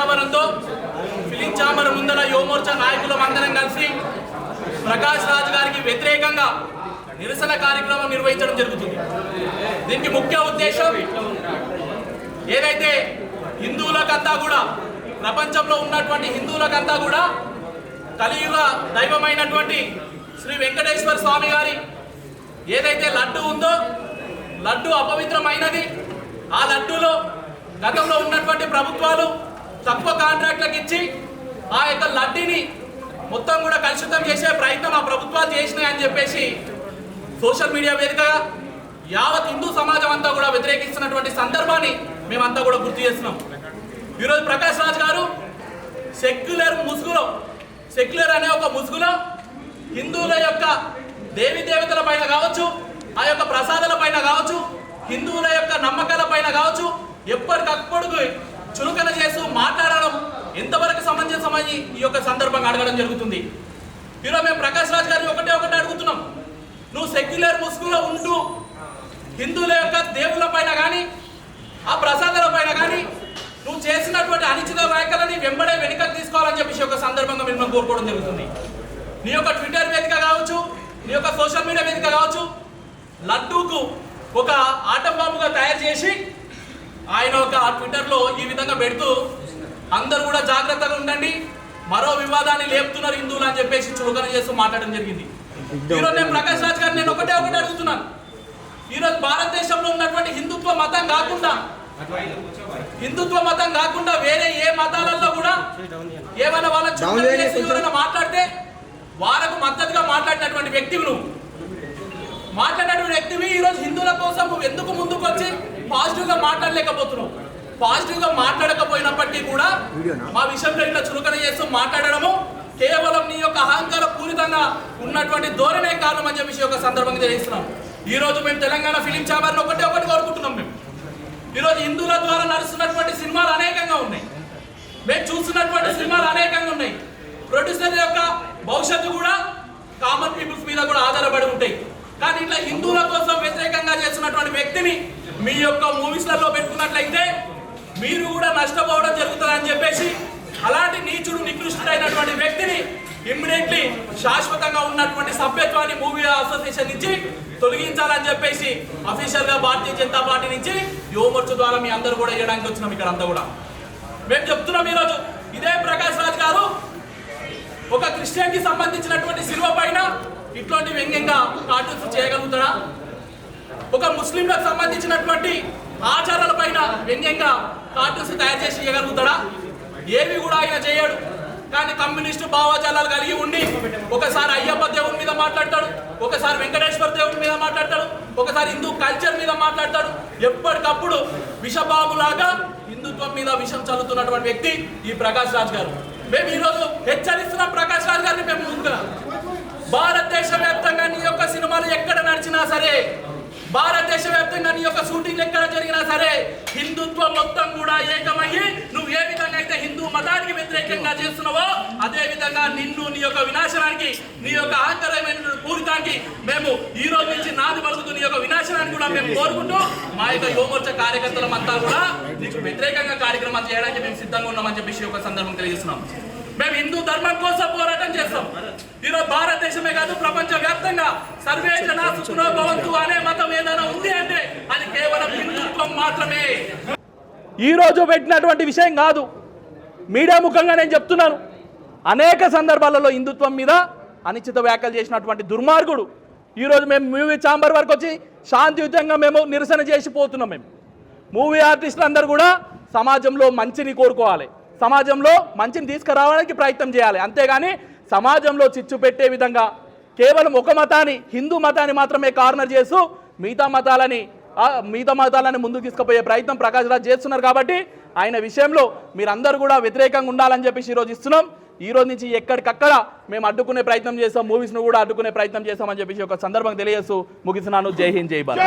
ముఖావరంతో film chamber ముందర యువమోర్చా నాయకులు అందరం కలిసి ప్రకాష్ రాజ్ గారికి వ్యతిరేకంగా నిరసన కార్యక్రమం నిర్వహించడం జరుగుతుంది. దీనికి ముఖ్య ఉద్దేశం ఏదైతే హిందువులకంతా కూడా ప్రపంచంలో ఉన్నటువంటి హిందువులకంతా కూడా కలియుగ దైవమైనటువంటి శ్రీ వెంకటేశ్వర స్వామి గారి ఏదైతే లడ్డు ఉందో లడ్డు అపవిత్రమైనది. ఆ లడ్డూలో గతంలో ఉన్నటువంటి ప్రభుత్వాలు తక్కువ కాంట్రాక్ట్లకు ఇచ్చి ఆ యొక్క లడ్డీని మొత్తం కూడా కలుషితం చేసే ప్రయత్నం ఆ ప్రభుత్వాలు చేసినాయని చెప్పేసి సోషల్ మీడియా వేదికగా యావత్ హిందూ సమాజం అంతా కూడా వ్యతిరేకిస్తున్నటువంటి సందర్భాన్ని మేమంతా కూడా గుర్తు చేస్తున్నాం. ఈరోజు ప్రకాష్ రాజ్ గారు సెక్యులర్ అనే ఒక ముసుగులో హిందువుల యొక్క దేవి దేవతల పైన కావచ్చు, ఆ యొక్క ప్రసాదాల పైన కావచ్చు, హిందువుల యొక్క నమ్మకాల పైన కావచ్చు ఎప్పటికప్పుడు చులకన చేస్తూ మాట్లాడడం ఎంతవరకు సమంజసమని ఈ యొక్క సందర్భంగా అడగడం జరుగుతుంది. ఈరోజు మేము ప్రకాష్ రాజ్ గారిని ఒకటే అడుగుతున్నాం. నువ్వు సెక్యులర్ ముసుగులో ఉంటూ హిందువుల యొక్క దేవుళ్ళ పైన కానీ ఆ ప్రసాదాల పైన కానీ నువ్వు చేసినటువంటి అనిశ్చిత వ్యాఖ్యలని వెనక్కి తీసుకోవాలని చెప్పేసి ఒక సందర్భంగా మిమ్మల్ని కోరుకోవడం జరుగుతుంది. నీ యొక్క ట్విట్టర్ వేదిక కావచ్చు, నీ యొక్క సోషల్ మీడియా వేదిక కావచ్చు, లడ్డూకు ఒక ఆటం బాంబుగా తయారు చేసి ఆయన ఒక ట్విట్టర్లో ఈ విధంగా పెడుతూ అందరూ కూడా జాగ్రత్తగా ఉండండి, మరో వివాదాన్ని లేపుతున్నారు హిందువులు అని చెప్పేసి చులకన చేస్తూ మాట్లాడడం జరిగింది. ఈరోజు నేను ప్రకాష్ రాజ్ గారిని నేను ఒకటే అడుగుతున్నాను. ఈరోజు భారతదేశంలో ఉన్నటువంటి హిందుత్వ మతం కాకుండా వేరే ఏ మతాలలో కూడా ఏమైనా వాళ్ళ చుట్టూ మాట్లాడితే వాళ్ళకు మద్దతుగా మాట్లాడినటువంటి వ్యక్తివి నువ్వు. మాట్లాడినటువంటి వ్యక్తివి ఈరోజు హిందువుల కోసం నువ్వు ఎందుకు ముందుకు వచ్చి పాజిటివ్గా మాట్లాడలేకపోతున్నావు? పాజిటివ్గా మాట్లాడకపోయినప్పటికీ కూడా మా విషయంలో ఇట్లా చులకన చేస్తూ మాట్లాడడము కేవలం నీ యొక్క అహంకార పూరితంగా ఉన్నటువంటి ధోరణే కారణం అని చెప్పేసి ఒక సందర్భంగా తెలియజేస్తున్నాం. ఈరోజు మేము తెలంగాణ ఫిలిం ఛాంబర్లో ఒకటి కోరుకుంటున్నాం. మేము ఈరోజు హిందువుల ద్వారా నడుస్తున్నటువంటి సినిమాలు అనేకంగా ఉన్నాయి, మేము చూస్తున్నటువంటి సినిమాలు అనేకంగా ఉన్నాయి. ప్రొడ్యూసర్ యొక్క భవిష్యత్తు కూడా కామన్ పీపుల్స్ మీద కూడా ఆధారపడి ఉంటాయి. కానీ ఇట్లా హిందువుల కోసం వ్యతిరేకంగా చేస్తున్నటువంటి వ్యక్తిని మీ యొక్క మూవీస్లలో పెట్టుకున్నట్లయితే మీరు కూడా నష్టపోవడం జరుగుతుందని చెప్పేసి అలాంటి నీచుడు నికృష్టుడైనటువంటి వ్యక్తిని ఇమ్మీడియట్లీ శాశ్వతంగా ఉన్నటువంటి సభ్యత్వాన్ని మూవీ అసోసియేషన్ నుంచి తొలగించాలని చెప్పేసి అఫీషియల్ గా భారతీయ జనతా పార్టీ నుంచి యువమోర్చ ద్వారా మీ అందరూ కూడా ఇవ్వడానికి వచ్చినాం. ఇక్కడ అంతా కూడా మేము చెప్తున్నాం. ఈరోజు ఇదే ప్రకాష్ రాజ్ గారు ఒక క్రిస్టియన్ కి సంబంధించినటువంటి సిలువ పైన ఇట్లాంటి వ్యంగ్యంగా కార్టూన్స్ చేయగలుగుతాడా? ఒక ముస్లింలకు సంబంధించినటువంటి ఆచారాల పైన వ్యంగ్యంగా కార్టూన్స్ తయారు చేసి ఇవ్వగలుగుతాడా? ఏవి కూడా ఆయన చేయడు. కానీ కమ్యూనిస్టు భావజాలాలు కలిగి ఉండి ఒకసారి అయ్యప్ప దేవుని మీద మాట్లాడతాడు, ఒకసారి వెంకటేశ్వర దేవుని మీద మాట్లాడతాడు, ఒకసారి హిందూ కల్చర్ మీద మాట్లాడతాడు. ఎప్పటికప్పుడు విషబాబులాగా హిందుత్వం మీద విషం చల్లుతున్నటువంటి వ్యక్తి ఈ ప్రకాష్ రాజ్ గారు. మేము ఈరోజు హెచ్చరిస్తున్న ప్రకాష్ రాజ్ గారిని మేము ముందుగా భారతదేశ వ్యాప్తంగా నీ యొక్క సినిమాలు ఎక్కడ నడిచినా సరే, భారతదేశ వ్యాప్తంగా నీ యొక్క షూటింగ్ ఎక్కడ జరిగినా సరే హిందుత్వం మొత్తం కూడా ఏకమయ్యి నువ్వు ఏ విధంగా అయితే హిందూ మతానికి వ్యతిరేకంగా చేస్తున్నావో అదే విధంగా నిన్ను నీ యొక్క వినాశనానికి, నీ యొక్క అహంకారమైన పూరితానికి మేము ఈ రోజు నుంచి నాది పలుకుతూ నీ యొక్క వినాశనాన్ని కూడా మేము కోరుకుంటూ మా యొక్క యువమోర్చ కార్యకర్తలమంతా కూడా నీకు వ్యతిరేకంగా కార్యక్రమాలు చేయడానికి మేము సిద్ధంగా ఉన్నామని చెప్పేసి ఒక సందర్భం తెలియజేస్తున్నాం. మేము హిందూ ధర్మం కోసం పోరాటం చేస్తాం. ఈరోజు భారతదేశమే కాదు ప్రపంచ వ్యాప్తంగా సర్వే జనా సుఖినో భవంతు అనే మతం ఏదైనా ఉంది అంటే అది కేవలం హిందుత్వం మాత్రమే. ఈరోజు పెట్టినటువంటి విషయం కాదు, మీడియా ముఖంగా నేను చెప్తున్నాను. అనేక సందర్భాలలో హిందుత్వం మీద అనిశ్చిత వ్యాఖ్యలు చేసినటువంటి దుర్మార్గుడు ఈరోజు మేము మూవీ ఛాంబర్ వరకు వచ్చి శాంతియుతంగా మేము నిరసన చేసిపోతున్నాం. మేము మూవీ ఆర్టిస్టులు అందరూ కూడా సమాజంలో మంచిని కోరుకోవాలి, సమాజంలో మంచిని తీసుకురావడానికి ప్రయత్నం చేయాలి. అంతేగాని సమాజంలో చిచ్చు పెట్టే విధంగా కేవలం ఒక మతాన్ని, హిందూ మతాన్ని మాత్రమే కార్నర్ చేస్తూ మిగతా మతాలని ముందుకు తీసుకుపోయే ప్రయత్నం ప్రకాష్ రాజ్ చేస్తున్నారు. కాబట్టి ఆయన విషయంలో మీరందరూ కూడా వ్యతిరేకంగా ఉండాలని చెప్పేసి ఈరోజు ఇస్తున్నాం. ఈ రోజు నుంచి ఎక్కడికక్కడ మేము అడ్డుకునే ప్రయత్నం చేస్తాం, మూవీస్ను కూడా అడ్డుకునే ప్రయత్నం చేస్తామని చెప్పేసి ఒక సందర్భంగా తెలియజేస్తూ ముగిస్తున్నాను. జై హింద్, జై భారత్.